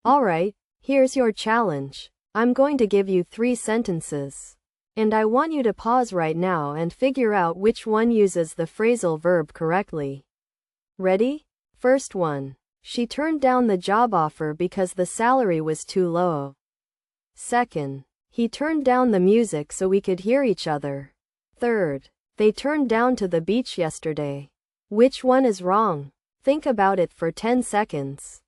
Alright, here's your challenge. I'm going to give you 3 sentences. And I want you to pause right now and figure out which one uses the phrasal verb correctly. Ready? First one. She turned down the job offer because the salary was too low. Second. He turned down the music so we could hear each other. Third. They turned down to the beach yesterday. Which one is wrong? Think about it for 10 seconds.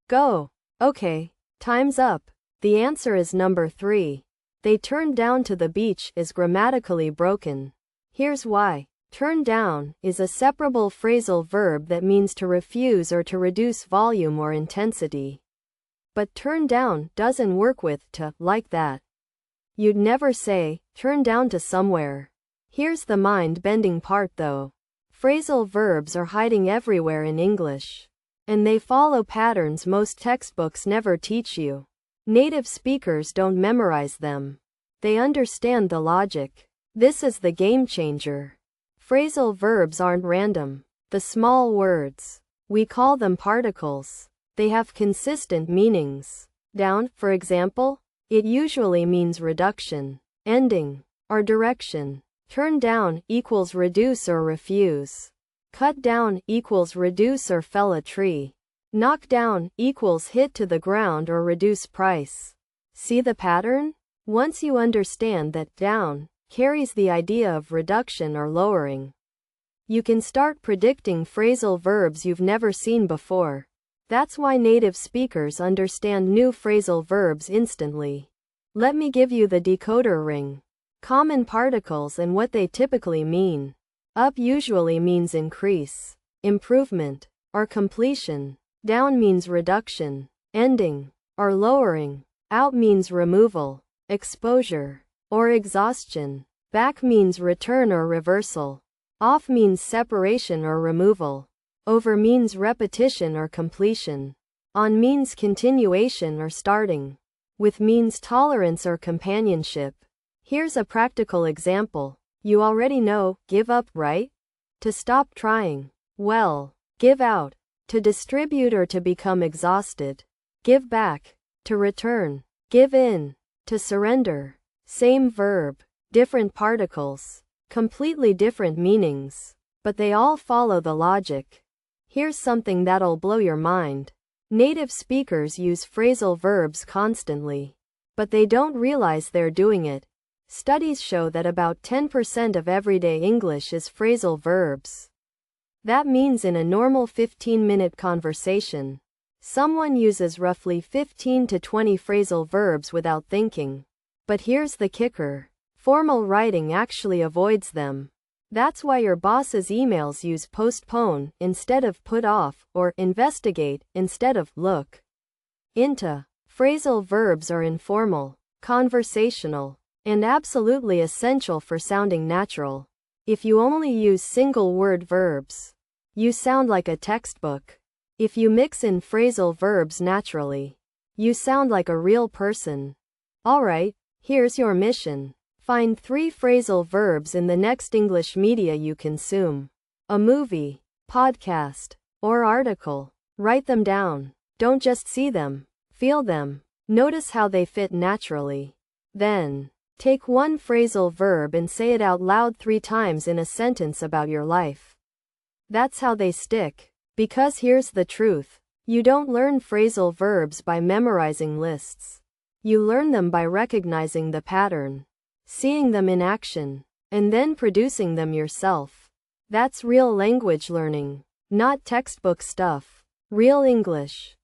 Go. Okay, time's up. The answer is number 3. They turned down to the beach is grammatically broken. Here's why. Turn down is a separable phrasal verb that means to refuse or to reduce volume or intensity. But turn down doesn't work with to like that. You'd never say, turn down to somewhere. Here's the mind-bending part though. Phrasal verbs are hiding everywhere in English. And they follow patterns most textbooks never teach you. Native speakers don't memorize them. They understand the logic. This is the game changer. Phrasal verbs aren't random. The small words, we call them particles. They have consistent meanings. Down, for example, it usually means reduction, ending, or direction. Turn down equals reduce or refuse. Cut down equals reduce or fell a tree. Knock down equals hit to the ground or reduce price. See the pattern? Once you understand that down carries the idea of reduction or lowering, you can start predicting phrasal verbs you've never seen before. That's why native speakers understand new phrasal verbs instantly. Let me give you the decoder ring. Common particles and what they typically mean. Up usually means increase, improvement, or completion. Down means reduction, ending, or lowering. Out means removal, exposure, or exhaustion. Back means return or reversal. Off means separation or removal. Over means repetition or completion. On means continuation or starting. With means tolerance or companionship. Here's a practical example. You already know, give up, right? To stop trying. Well, give out. To distribute or to become exhausted. Give back. To return. Give in. To surrender. Same verb. Different particles. Completely different meanings. But they all follow the logic. Here's something that'll blow your mind. Native speakers use phrasal verbs constantly. But they don't realize they're doing it. Studies show that about 10% of everyday English is phrasal verbs. That means in a normal 15-minute conversation, someone uses roughly 15 to 20 phrasal verbs without thinking. But here's the kicker. Formal writing actually avoids them. That's why your boss's emails use postpone instead of put off, or investigate instead of look into. Phrasal verbs are informal, conversational, and absolutely essential for sounding natural. If you only use single-word verbs, you sound like a textbook. If you mix in phrasal verbs naturally, you sound like a real person. Alright, here's your mission. Find 3 phrasal verbs in the next English media you consume. A movie, podcast, or article. Write them down. Don't just see them. Feel them. Notice how they fit naturally. Then, take one phrasal verb and say it out loud 3 times in a sentence about your life. That's how they stick. Because here's the truth. You don't learn phrasal verbs by memorizing lists. You learn them by recognizing the pattern, seeing them in action, and then producing them yourself. That's real language learning, not textbook stuff. Real English.